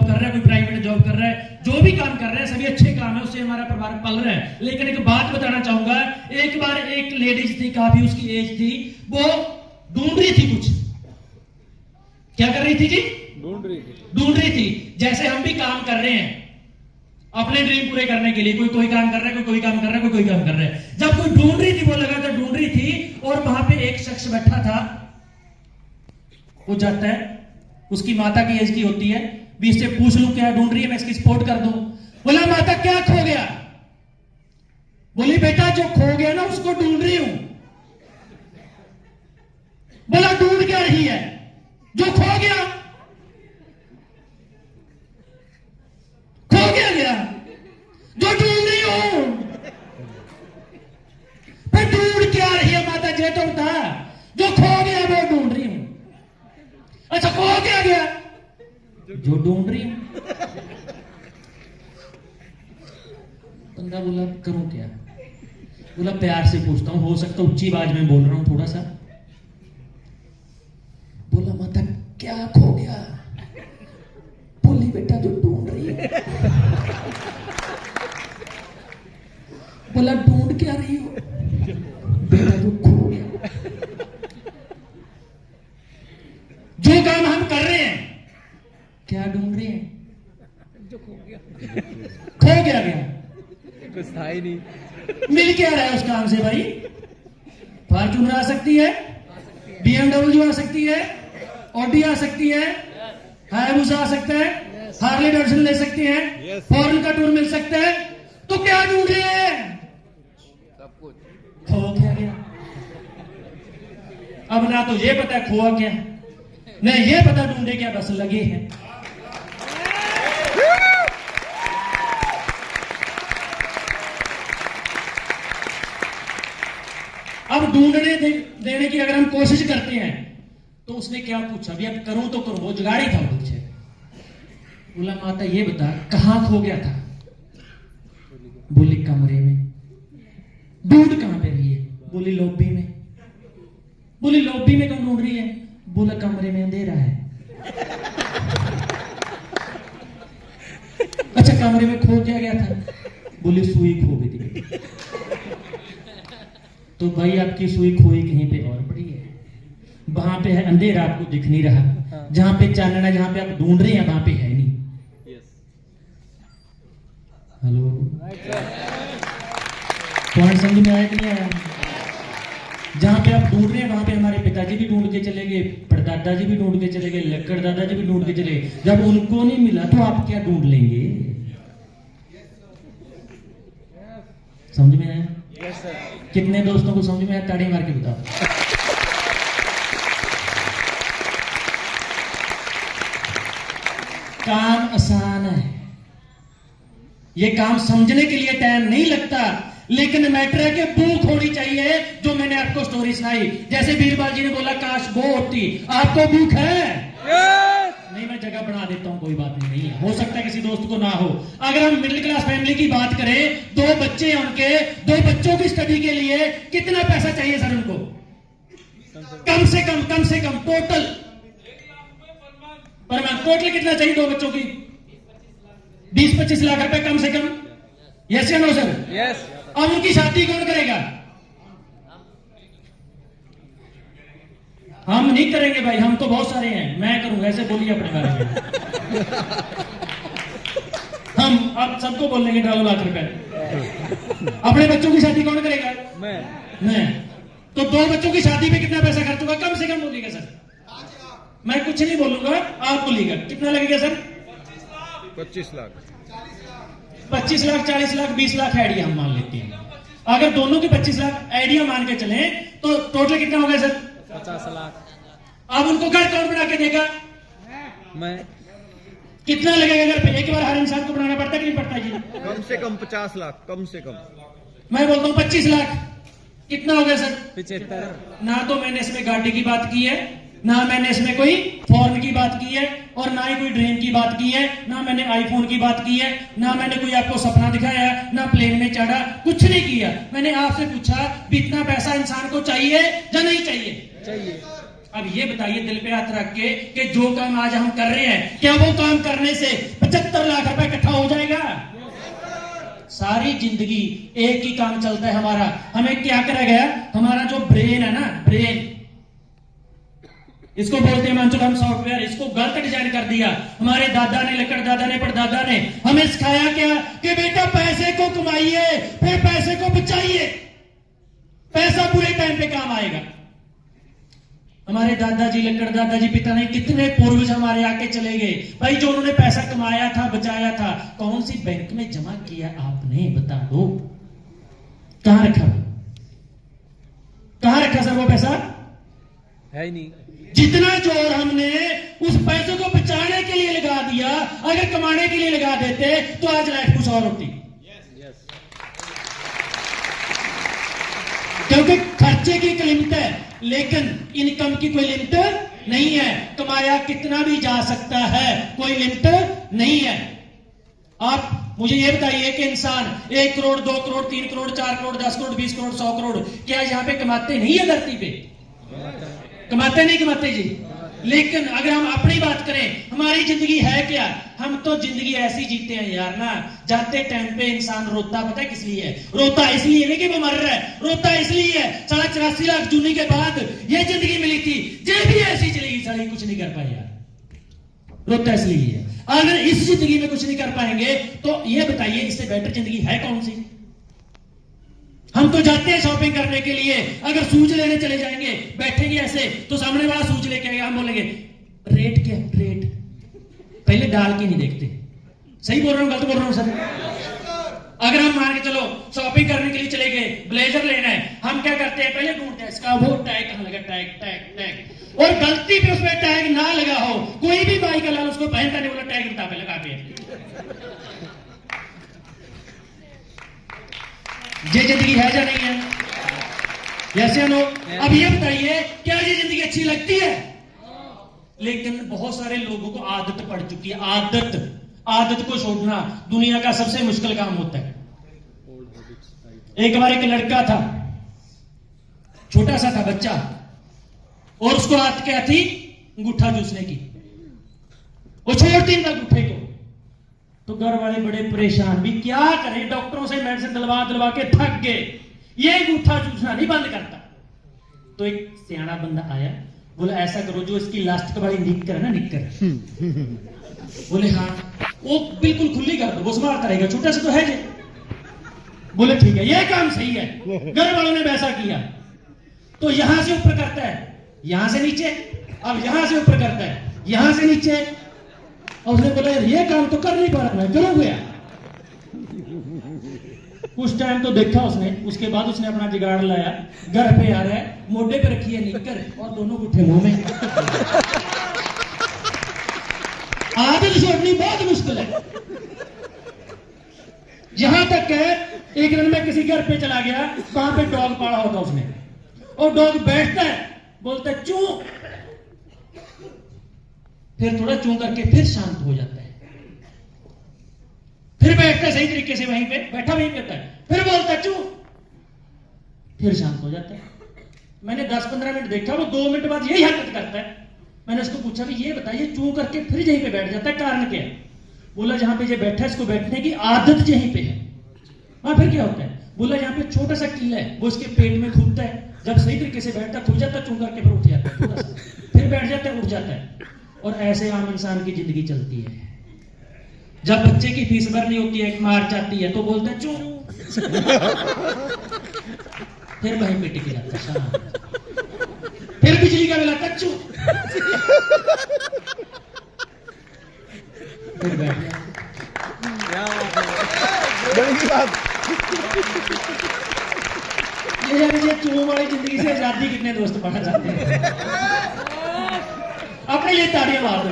कर रहा है, कोई प्राइवेट जॉब कर रहा है, जो भी काम कर रहा है सभी अच्छे काम है, उससे हमारा परिवार पल रहा है। लेकिन एक बात बताना चाहूंगा, एक बार एक लेडीज थी, काफी उसकी एज थी, वो ढूंढ रही थी कुछ। क्या कर रही थी जी? ढूंढ रही थी। जैसे हम भी काम कर रहे हैं अपने ड्रीम पूरे करने के लिए, कोई काम कर रहा है, कोई काम कर रहा है, कोई काम कर रहा है। जब कोई ढूंढ रही थी, वो लगातार ढूंढ रही थी, और वहां पे एक शख्स बैठा था। वो जाता है, उसकी माता की एज की होती है, भी इससे पूछ लूं क्या ढूंढ रही है, मैं इसकी सपोर्ट कर दूं। बोला माता क्या खो गया? बोली बेटा जो खो गया ना उसको ढूंढ रही हूं। बोला ढूंढ क्या रही है? जो खो गया। खो गया जो ढूंढ रही हूं। पर ढूंढ क्या रही है माता जी? तो बता। जो खो गया वो ढूंढ रही हूं। अच्छा खो क्या गया? जो ढूंढ रही हूं। बंदा बोला करूं क्या? बोला प्यार से पूछता हूं, हो सकता उच्ची आवाज में बोल रहा हूं थोड़ा सा। बोला माता क्या खो गया? बोली बेटा जो ढूंढ रही है। बोला ढूंढ क्या रही हो? बेटा जो खो गया। जो काम हम कर रहे हैं क्या ढूंढ रहे हैं? जो खो गया। खो क्या गया? कुछ था ही नहीं। मिल क्या रहा है उस काम से भाई? फॉर्च्यूनर आ सकती है, BMW आ सकती है, ऑडी आ सकती है, हायाबुसा आ सकता है, हार्ले डेविडसन ले सकते हैं, फॉरेन का टूर मिल सकता है। तो क्या ढूंढ रहे हैं? सब कुछ खो क्या गया? अब ना तो ये पता है खोआ क्या, न ये पता ढूंढे क्या, बस लगे हैं। अब ढूंढने देने की अगर हम कोशिश करते हैं तो उसने क्या पूछा? अभी अब करूं तो करूं, वो जुगाड़ी था मुझे। बोला माता ये बता कहां खो गया था? बोली कमरे में। ढूंढ कहां पे रही है? बोली लॉबी में। बोली लॉबी में कौन ढूंढ रही है? बोला कमरे में अंधेरा है। अच्छा कमरे में खो क्या गया था? बोली सुई खो गई थी। तो भाई आपकी सुई खोई कहीं पे और पड़ी है, वहां पे है अंधेरा, आपको दिख नहीं रहा। जहां पे चानना, जहां पे आप ढूंढ रहे हैं वहां पे है नहीं। हेलो पॉइंट समझ में आया कि नहीं आया? जहां पे आप ढूंढ रहे हैं वहां पे हमारे पिताजी भी ढूंढ के चले गए, परदादा जी भी ढूंढ के चले गए, लक्कड़ दादा जी भी ढूंढ के चले गए। जब उनको नहीं मिला तो आप क्या ढूंढ लेंगे? समझ में आया? कितने दोस्तों को समझ में आया? ताड़ी मार के बताओ। काम आसान है, ये काम समझने के लिए टाइम नहीं लगता, लेकिन मैटर है कि भूख होनी चाहिए। जो मैंने आपको स्टोरी सुनाई, जैसे बीरबल जी ने बोला काश वो होती। आपको भूख है? नहीं मैं जगह बना देता हूं, कोई बात नहीं है, हो सकता है किसी दोस्त को ना हो। अगर हम मिडिल क्लास फैमिली की बात करें, 2 बच्चे हैं उनके, 2 बच्चों की स्टडी के लिए कितना पैसा चाहिए सर उनको? कम से कम टोटल पर मंथ टोटल कितना चाहिए 2 बच्चों की? 20-25 लाख रुपए कम से कम। यस या नो सर? यस। अब उनकी शादी कौन करेगा? हम नहीं करेंगे भाई, हम तो बहुत सारे हैं, मैं करूंगा। ऐसे बोलिए अपने बारे में। हम अब सबको बोल देंगे 2 लाख रुपए। अपने बच्चों की शादी कौन करेगा? मैं। तो 2 बच्चों की शादी पे कितना पैसा खर्च होगा? कम से कम बोलिएगा सर। मैं कुछ नहीं बोलूंगा, आप बोलिएगा कितना लगेगा सर? 25 लाख 25 लाख, 40 लाख, 20 लाख आइडिया हम मान लेते हैं। अगर दोनों के 25 लाख आइडिया मान के चले तो टोटल कितना हो गया सर? 50 लाख। अब उनको घर कौन बना के देगा? मैं। कितना लगेगा घर पे? एक बार हर इंसान को बनाना पड़ता कि नहीं पड़ता जी? कम से कम 50 लाख, कम से कम। मैं बोलता हूं 25 लाख। कितना हो गया सर? 75। ना तो मैंने इसमें गाड़ी की बात की है, ना मैंने इसमें कोई फॉर्न की बात की है, और ना ही कोई ड्रेन की बात की है, ना मैंने आईफोन की बात की है, ना मैंने कोई आपको सपना दिखाया, ना प्लेन में चढ़ा, कुछ नहीं किया। मैंने आपसे पूछा भी इतना पैसा इंसान को चाहिए या नहीं चाहिए? चाहिए। अब ये बताइए दिल पे हाथ रख के कि जो काम आज हम कर रहे हैं, क्या वो काम करने से 75 लाख रुपए इकट्ठा हो जाएगा? सारी जिंदगी एक ही काम चलता है हमारा। हमें क्या करा गया? हमारा जो ब्रेन है ना, ब्रेन, इसको बोलते हैं मंचुलम सॉफ्टवेयर, इसको गलत डिजाइन कर दिया हमारे दादा ने, लकड़ दादा ने, परदादा ने। हमें सिखाया क्या कि बेटा पैसे को कमाइए, फिर पैसे को बचाइए, पैसा पूरे टाइम पे काम आएगा। हमारे दादाजी, लकड़ दादाजी, पिता ने, कितने पूर्वज हमारे आके चले गए भाई, जो उन्होंने पैसा कमाया था, बचाया था, कौन सी बैंक में जमा किया आपने? बता दो, कहां रखा? कहां रखा सर वो पैसा? है ही नहीं। जितना जोर हमने उस पैसे को बचाने के लिए लगा दिया, अगर कमाने के लिए लगा देते तो आज लाइफ कुछ और होती। क्योंकि खर्चे की एक लिमिट है, लेकिन इनकम की कोई लिमिट नहीं है। कमाया कितना भी जा सकता है, कोई लिमिट नहीं है। आप मुझे यह बताइए कि इंसान 1 करोड़, 2 करोड़, 3 करोड़, 4 करोड़, 10 करोड़, 20 करोड़, 100 करोड़, क्या यहां पे कमाते नहीं है? धरती पे कमाते नहीं कमाते जी? लेकिन अगर हम अपनी बात करें, हमारी जिंदगी है क्या? हम तो जिंदगी ऐसी जीते हैं यार ना, जाते टाइम पे इंसान रोता, पता है किस लिए? रोता इसलिए नहीं कि वो मर रहा है, रोता इसलिए है 84 लाख जूनी के बाद ये जिंदगी मिली थी, ये भी ऐसी चलेगी, साली कुछ नहीं कर पाए यार। रोता इसलिए है। अगर इस जिंदगी में कुछ नहीं कर पाएंगे तो ये बताइए इससे बेटर जिंदगी है कौन सी? हम तो जाते हैं शॉपिंग करने के लिए, अगर सूज लेने चले जाएंगे, बैठेंगे ऐसे तो सामने वाला सूज लेके आएगा, हम बोलेंगे रेट क्या? रेट पहले डाल के नहीं देखते। सही बोल रहा हूं, गलत बोल रहा हूं सर? अगर हम मान के चलो शॉपिंग करने के लिए चले गए, ब्लेजर लेना है, हम क्या करते हैं? पहले ढूंढते हैं इसका वो टैग कहां लगा, टैग टैग टैग, और गलती पे उसमें टैग ना लगा हो, कोई भी बाइक वाला उसको पहनता नहीं, बोला टैग बता पे लगा पे। ये जिंदगी है या नहीं है? जैसे हम लोग, अब ये बताइए क्या ये जिंदगी अच्छी लगती है? लेकिन बहुत सारे लोगों को आदत पड़ चुकी है। आदत को छोड़ना दुनिया का सबसे मुश्किल काम होता है। एक बार एक लड़का था, छोटा सा था बच्चा, और उसको आदत क्या थी? अंगूठा चूसने की। वो छोड़ती था अंगूठे को, तो घर वाले बड़े परेशान, भी क्या करें, डॉक्टरों से मेडिसिन दिलवा के थक गए, ये अंगूठा चूसना नहीं बंद करता। तो एक सियाना बंदा आया, बोला ऐसा करो, जो इसकी लास्ट वाली निक्कर है ना, निक्कर, बोले हाँ, वो बिल्कुल खुली कर दो, वो संभालता रहेगा, छोटा सा तो है जी। बोले ठीक है, ये काम सही है। घर वालों ने वैसा किया, तो यहां से ऊपर करता है, यहां से नीचे, अब यहां से ऊपर करता है, यहां से नीचे। और उसने बोला यार ये काम तो कर नहीं पा रहा, मैं करूं गया। कुछ टाइम तो देखा उसने, उसके बाद उसने अपना जुगाड़ लाया, घर पे आ रहा है, मोढे पे रखी है निक्कर और दोनों गुट्ठे मुंह में। आदत छोड़नी बहुत मुश्किल है। यहां तक है एक दिन मैं किसी घर पे चला गया, वहां पे डॉग पाला होता उसने, और डॉग बैठता है, बोलता है चू, फिर थोड़ा चू करके फिर शांत हो जाता है, फिर बैठता है सही तरीके से, वहीं पे बैठा वहीं पे होता है, फिर बोलता है चू, फिर शांत हो जाता है। मैंने 10-15 मिनट देखा, वो 2 मिनट बाद यही हरकत करता है। मैंने उसको पूछा भी ये बताइए, चू करके फिर यहीं पे बैठ जाता है, कारण क्या है? बोला जहां पे ये बैठा है, इसको बैठने की आदत यहीं पे है। हाँ फिर क्या होता है? बोला यहाँ पे छोटा सा कीला है, वो इसके पेट में खुदता है, जब सही तरीके से बैठता है, खुद जाता है, चू करके फिर उठ जाता है, थोड़ा सा फिर बैठ जाता है, उठ जाता है। और ऐसे आम इंसान की जिंदगी चलती है। जब बच्चे की फीस भरनी होती है, मार जाती है, तो बोलता है चू, फिर वहीं पे टिक जाता है, फिर बिजली का बिल आता है, चू, फिर बैठ जाता। ये चू वाली जिंदगी से आजादी कितने दोस्त पाना चाहते हैं? अपने लिए ताड़ियां मार दो।